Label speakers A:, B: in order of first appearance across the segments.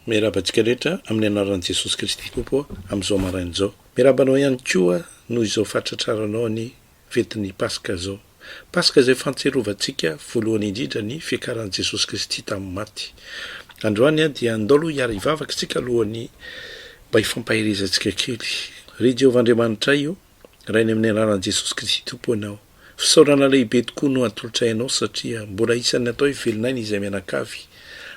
A: Miarabantsika rehetra amin'ny anaran'i Jesosy Kristy tompo amin'izao marain'izao. Miarabanao ihany koa noho izao fatratraranao ny fetin'ny Paska izao. Paska izay fantserovantsika voalohany indrindra ny fiakaran'i Jesosy Kristy tamin'ny maty. Androany dia andao aloha hiara hivavaka isika alohan'ny mba hifampahirizantsika kely. Ry Jehovah Andriamanitra io, rainy amin'ny anaran'i Jesosy Kristy tompo anao. Fisaorana lehibe tokoa no atolotrainao satria mbola isan'ny atao hivelonay izay mianakavy.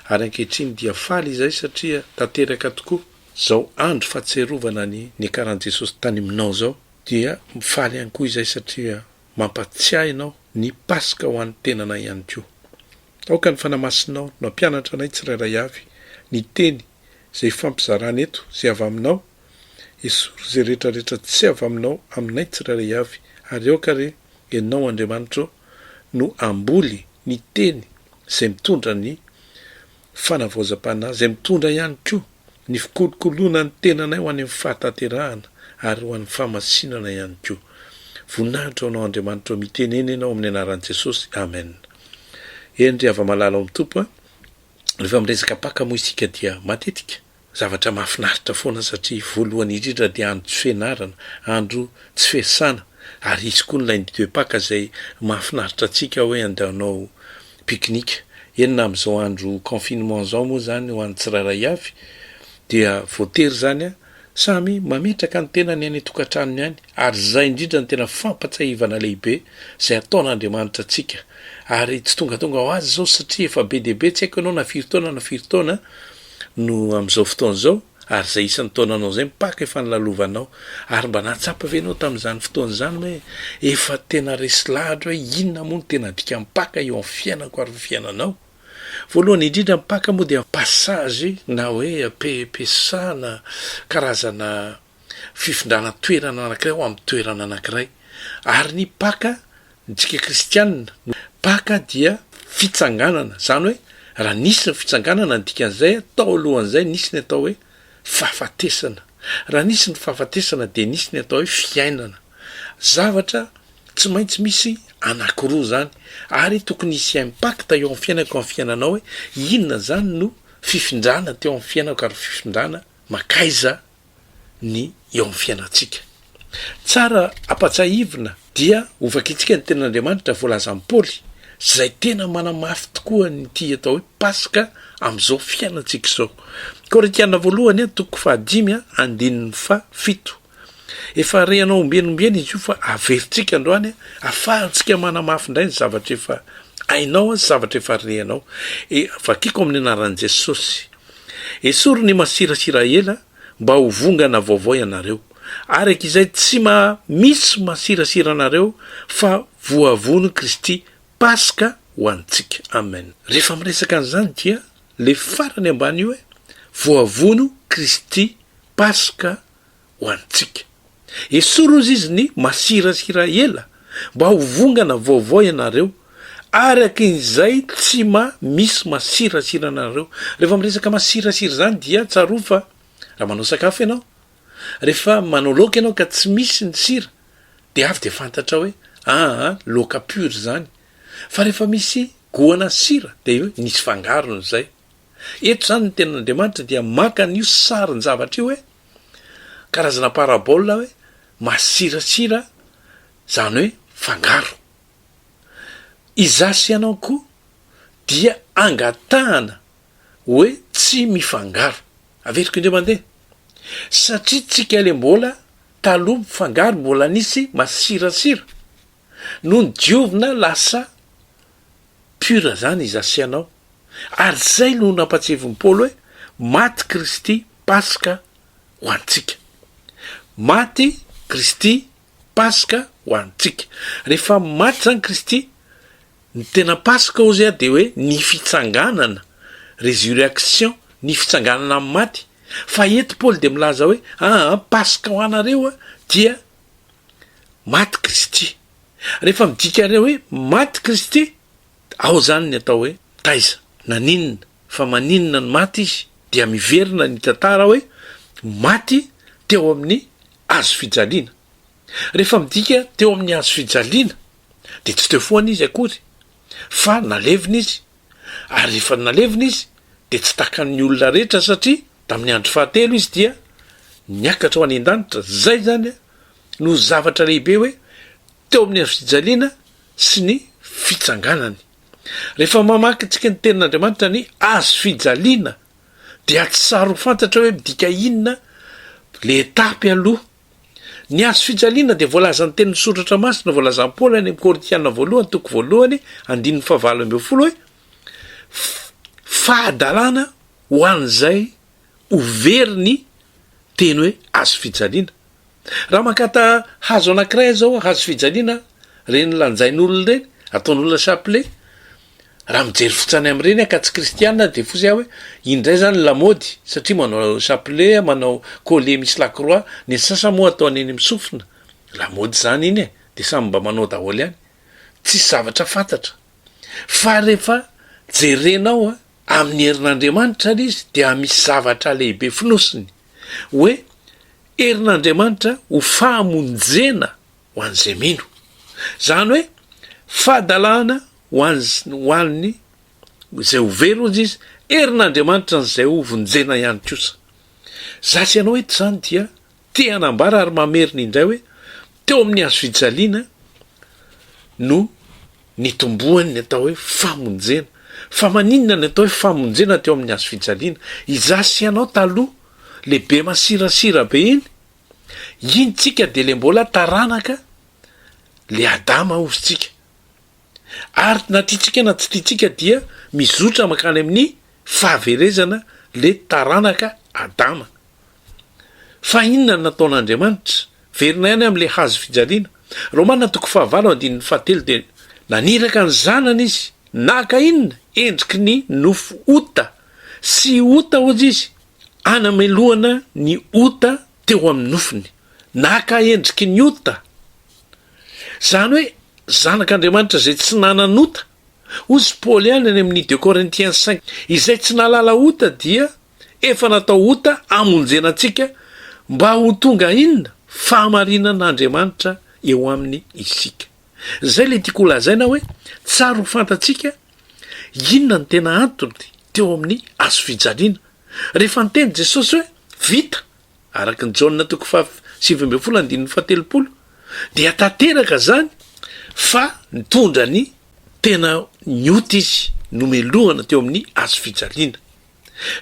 A: Ary ankehitriny dia faly izay satria tanteraka tokoa zao andro fahatserovana ny akaran'i Jesosy tany aminao zao dia mifaly ihany koa izay satria mampatsiahy ianao ny Paska ho an'ny tenanay ihany koa. Aoka ny fanamasinao no ampianatra anay tsirairay avy ny teny izay fampizarana eto izay avy aminao, esory izay rehetrarehetra tsy avy aminao aminay tsirairay avy, ary aoka re ianao Andriamanitra no amboly ny teny izay mitondra ny fanavaozam-panahy, izay mitondra ihany koa ny fikolokoloana ny tenanay ho any amin'ny fahatanterahana ary ho an'ny famasinana ihany koa. Voninahitra anao Andriamanitra miteneny ianao amin'ny anaran'i Jesosy. Amen. Endry ava-malala ao amin'ny tompo rehefa miresaka paka moa isika dia matetika zavatra mahafinaritra foana satria voalohany indrindra dia andro tsy fianarana, andro tsy fiasana, ary isy koa ny lundi de Pâques izay mahafinaritra antsika hoe andehanao pique-nique. Enina amin'izao andro confinement zao moa zany ho an'ny tsirairay avy dia voatery zany samy mametraka ny tenany any tokantranony any, ary zay indrindra ny tena fampatsahivana lehibe izay ataon'Andriamanitra antsika. Ary tsy tonga ho azy zao satria efa be dehibe, tsy haiko ianao na firy taona no amin'izao fotoana zao, ary zay isan'ny taonanao zay mipaka efa nilalovanao, ary mba nahatsapa ve ianao tamin'izany fotoana zany hoe efa tena resy lahatra hoe inona moa no tena dika mipaka eo amin'ny fiainako ary fiainanao. Voalohany indrindra mipaka moa dia passage na hoe ampesana karazana fifindrana toerana anankiray ho amin'ny toerana anankiray. Ary ny paka ntsika kristianina, paka dia fitsanganana, zany hoe raha nisy ny fitsanganana ny dikan'izay tao alohan'izay nisy ny atao hoe fahafatesana. Raha nisy ny fahafatesana dia nisy ny atao hoe fiainana. Zavatra tsy maintsy misy anankiroa zany, ary tokony hisy impacta eo amin'ny fiainako amin'ny fiainanao hoe inona zany no fifindrana teo amin'ny fiainako ary fifindrana makaiza ny eo amin'ny fiainantsika. Tsara apatsahivina dia ovakitsika ny tenan'Andriamanitra voalazan'i Paoly zay tena manamafy tokoa ny ty atao hoe Paska amin'izao fiainantsika izao. Korinthiana voalohany 5:17. Efa rehanao ombenombeny izy io fa averintsika androany afahantsika manamafy indray ny zavatra efa ainao sy zavatra efa rehanao. Vakiko amin'ny anaran'i Jesosy. Esory ny masirasira ela mba ho vongana vaovao ianareo. Ary izay tsy misy masirasira anareo fa voavono Kristy Paska ho antsika. Amen. Rehefa miresaka an'izany dia le farany ambany io hoe voavono Kristy Paska ho antsika. Esory izy ny masirasira ela mba ho vongana vaovao ianareo, araka izay tsy misy masirasira anareo. Rehefa miresaka masirasira zany dia tsaroa fa raha manao sakafo ianao, rehefa manao laoka ianao ka tsy misy ny sira dia avy de fantatra hoe laoka pur zany. Fa rehefa misy goana sira dia hoe nisy fangarony zay. Eto zany ny tenan'Andriamanitra dia maka n'io sarin'ny zavatra io hoe karazana parabola hoe masirasira zany hoe fangaro. Izasy ianao koa dia angatahana hoe tsy mifangaro. Averiko indray mandeha. Satria tsika le mbola taloha mifangaro, mbola nisy masirasira. No ny diovina lasa pura zany izasy ianao. Ary zay no nampatsevon'i Paoly hoe maty Kristy Paska ho antsika. Maty Kristy Paska ho antsika. Rehefa maty zany Kristy, ny tena Paska ozy dia hoe ny fitsanganana, résurrection, ny fitsanganana amin'ny maty. Fa eto Paoly dia milaza hoe Paska ho anareo dia maty Kristy. Rehefa midika reo hoe maty Kristy, ao zany ny atao hoe taiza. Naninona fa maninona ny maty izy dia miverina ny tantara hoe maty teo amin'ny hazo fijaliana. Rehefa midika teo amin'ny hazo fijaliana dia tsy teo foana izy akory, fa nalevina izy. Ary rehefa nalevina izy dia tsy takan'ny olona rehetra satria tamin'ny andro fahatelo izy dia niakatra ho any an-danitra. Zay zany no zavatra lehibe hoe teo amin'ny hazofijaliana sy ny fitsanganany. Rehefa mamaky tsika ny tenin'Andriamanitra ny azo fijaliana dia tsy saro fantatra hoe midika inona le etapy aloha. Ny azo fijaliana dia voalazan'ny tenin'ny soratra masina, voalazan'ny Paoly any amin'ny Korintiana 1:9 hoe fahadalana ho an'izay overiny teny hoe azo fijaliana. Raha mankata hazo anankiray zao hazo fijaliana reny lanjain'olona reny ataon'olona chapelet, raha mijery fotsany amin'ireny ka tsy kristianina dia fo zay hoe indray zany lamody satria manao chapelet, manao collier misy lacroix, ny sasa moa ataony eny misofina lamody zany iny dia samy mba manao daholo ihany, tsisy zavatra fantatra. Fa rehefa jerenao amin'ny herin'Andriamanitra izy dia misy zavatra lehibe finosiny hoe herin'Andriamanitra ho fahamonjena ho an'izay mino, zany hoe fahadalana ho an'ny izay overy ozy izy, herin'Andriamanitra n'izay ho vonjena ihany kosa. Zasy ianao eto zany dia te hanambara ary mamerina indray hoe teo amin'ny hazo fijaliana no nitombohany ny atao hoe famonjena. Fa maninona ny atao hoe famonjena teo amin'ny hazo fijaliana? Izasy ianao taloha lehibe masirasira be iny tsika dia le mbola taranaka le Adama ozytsika, ary na tiatsika na tsy tiatsika dia mizotra makany amin'ny fahaverezana le taranaka Adama. Fa inona no nataon'Andriamanitra? Verina ihany amin'le hazo fijaliana. Romana 5:7 dia naniraka ny zanany izy, naka inona? Endriky ny nofo ota sy ota ozy izy, anamelohana ny ota teo amin'ny nofony, naka endriky ny ota. Zany hoe zanak'Andriamanitra zay tsy nananota. Ozy Paoly ihany any amin'ny 2 Corinthiens 5, izay tsy nalala ota dia efa natao ota amonjena antsika mba ho tonga inona? Fahamarinan'Andriamanitra eo amin'ny isika. Zay le tiako lazaina hoe tsara ho fantatsika inona ny tena antony teo amin'ny hazo fijaliana. Rehefa niteny Jesosy hoe vita, araka ny Jaona 7:17 dia tanteraka zany fa nitondra ny tena niota izy nomelohana teo amin'ny hazo fijaliana.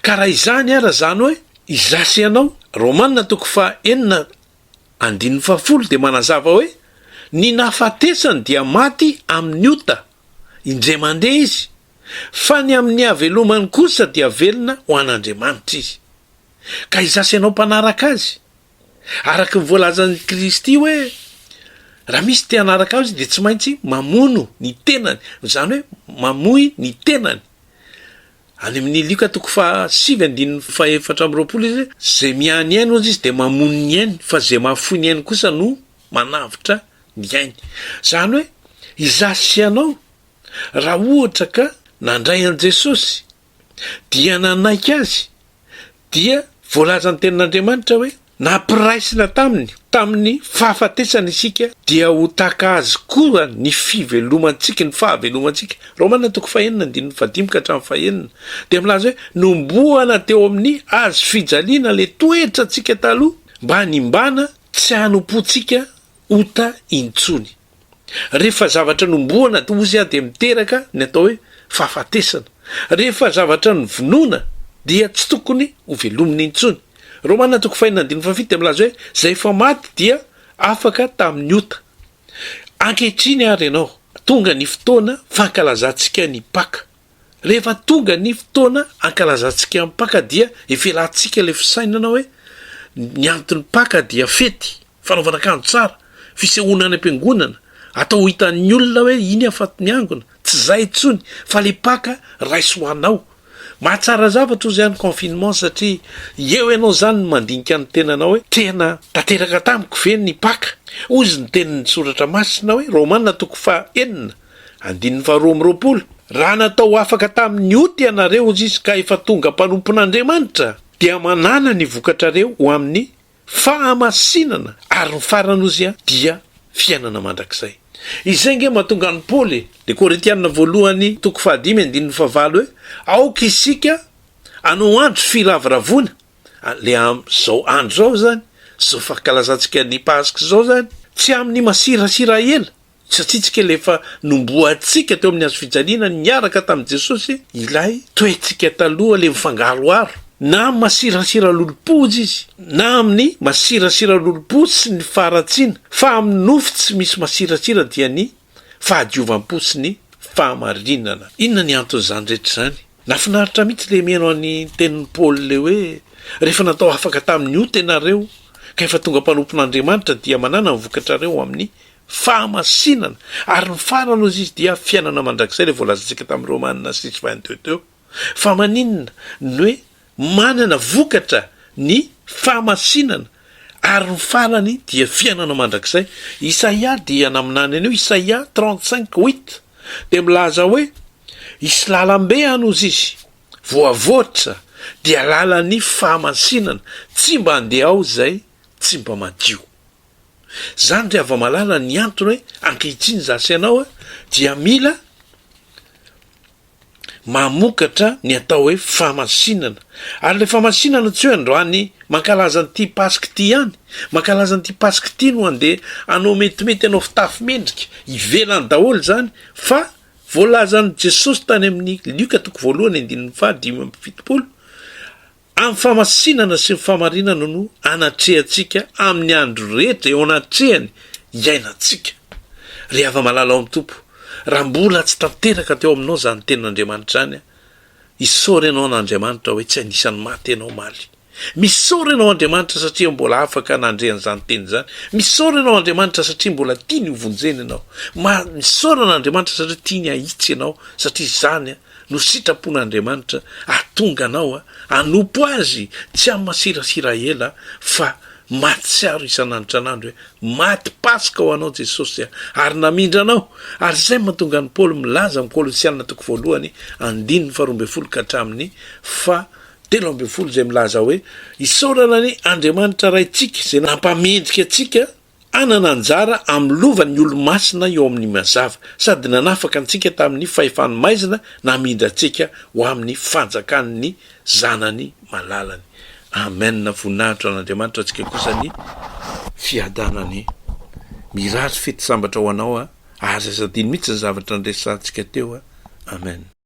A: Ka raha izany ara zany hoe izasy ianao, Romana 9:9 dia manazava hoe ny nafatesany dia maty amin'ny ota indray mandeha izy, fa ny amin'ny havelomany kosa dia velona ho an'Andriamanitra izy. Ka izasy ianao mpanaraka azy araka ny voalazan'ny Kristy hoe raha misy te hanaraka azy dia tsy maintsy mamono ny tenany, zany hoe mamoy ny tenany. Any amin'ny Luka 7:7 izy zay miany ainy ozy izy dia mamono ny ainy, fa zay mahafoy ny ainy kosa no manavitra ny ainy. Zany hoe izasy ianao raha ohatra ka nandray an' Jesosy dia nanaiky azy, dia voalazan'ny tenin'Andriamanitra hoe nampiraisina tamin'ny fahafatesana isika dia ho taka azy koa ny fivelomantsika, ny fahavelomantsika. Romana 9:5-9 dia milaza hoe nombohana teo amin'ny hazo fijaliana le toetra tsika taloha mba hanimbana tsy hanompotsika ota intsony. Rehefa zavatra nombohana ozy dia miteraka ny atao hoe fahafatesana. Rehefa zavatra novonoana dia tsy tokony ho velomina intsony. Romana 5:9 dia milaza hoe zay efa maty dia afaka tamin'ny ota. Ankehitriny ary ianao, tonga ny fotoana fankalazantsika ny Paka. Rehefa tonga ny fotoana ankalazantsika ny Paka dia evelantsika le fisainana hoe ny antony Paka dia fety, fanaovana akanjo tsara, fisehoana ny ampiangonana, atao hitan'ny olona hoe iny afaty miangona. Tsy zay intsony, fa le Paka raiso hoanao. Mahatsara zavatra ozy ihany confinement satria eo ianao zany mandinika ny tenanao hoe tena tanteraka tamiko ve ny Paka. Ozy ny tenin'ny soratra masina hoe Romana 9:12 raha natao afaka tamin'ny ota ianareo ozy izy ka efa tonga mpanompon'Andriamanitra dia manana ny vokatrareo ho amin'ny fahamasinana, ary ny farany ozy dia fiainana mandrakizay. Izay nge mahatonga ny Paoly de Korintiana 1:5-7 hoe aoka isika anao andro firavravona le am'zao andro zao zany zao fankalazantsika ny pasika zao zany tsy amin'ny masirasira ela satria tsika lefa nomboatsika teo amin'ny azo fijaliana niaraka tamin'i Jesosy ilay toetsika taloha le mifangaroaro na amin'ny masirasira lolopozy izy na amin'ny masirasira lolopozy sy ny faratsiana fa amin'ny nofo tsy misy masirasira dia ny fahadiovam-po sy ny fahamarinana. Inona ny anton'izany rehetra zany? Nafinaritra mihitsy le mihaino any tenin'ny Paoly le hoe rehefa natao afaka tamin'ny ota ianareo ka efa tonga mpanompon'Andriamanitra dia manana mivokatrareo amin'ny fahamasinana ary ny farany ozy izy dia fiainana mandrakizay le voalazantsika tamin'ny Romanina 6:22 teo fa maninona ny hoe manana vokatra ny fahamasinana ary ny farany dia fiainana mandrakizay. Isaia dia naminany anio Isaia 35:8 dia milaza hoe isy lalambe anozy izy voavoatra dia lalan'ny fahamasinana tsy mba handeha ao zay tsy mba madio. Zany re ava-malala ny antony hoe ankehitriny zasy ianao dia mila mamokatra ny atao hoe fahamasinana ary le fahamasinana tsy hoe androany mankalaza n'ity pasika ity ihany, mankalaza n'ity pasika ity no andeha anao metimety anao fitafy mendrika ivelany daholo zany fa voalazan'i Jesosy tany amin'ny Luka 1:5-7 amin'ny fahamasinana sy ny fahamarinana no anatrehantsika amin'ny andro rehetra eo anatrehany iainantsika. Ry ava-malala ao amin'ny tompo, raha mbola tsy tanteraka teo aminao zany tenin'Andriamanitra zany isaora ianao an'Andriamanitra hoe tsy anisan'ny maty ianao maly. Misaora ianao Andriamanitra satria mbola afaka nandrehan'izany teny zany. Misaora ianao Andriamanitra satria mbola tia ny hovonjena ianao. Misaora an'Andriamanitra satria tia ny ahitsy ianao satria zany no sitrapon'Andriamanitra atonga anao anompo azy tsy amin'ny masirasira ela fa matsiaro isan'andro hoe maty pasika ho anao Jesosy ary namindra anao. Ary zay mahatonga ny Paoly milaza amin'ny Kolosianina 1:12 ka hatramin'ny 13 zay milaza hoe isaorana ny Andriamanitra raitsika zay nampamendrika atsika anana anjara amin'ny lovan'ny olo-masina eo amin'ny mazava sady nanafaka antsika tamin'ny fahefany maizina namindra atsika ho amin'ny fanjakan'ny zanany malalany. Amen. Voninahitra an'Andriamanitra atsika kosa ny fiadanany mirary fety sambatra ho anao ary asadiny mihitsy ny zavatra nresantsika teo. Amen.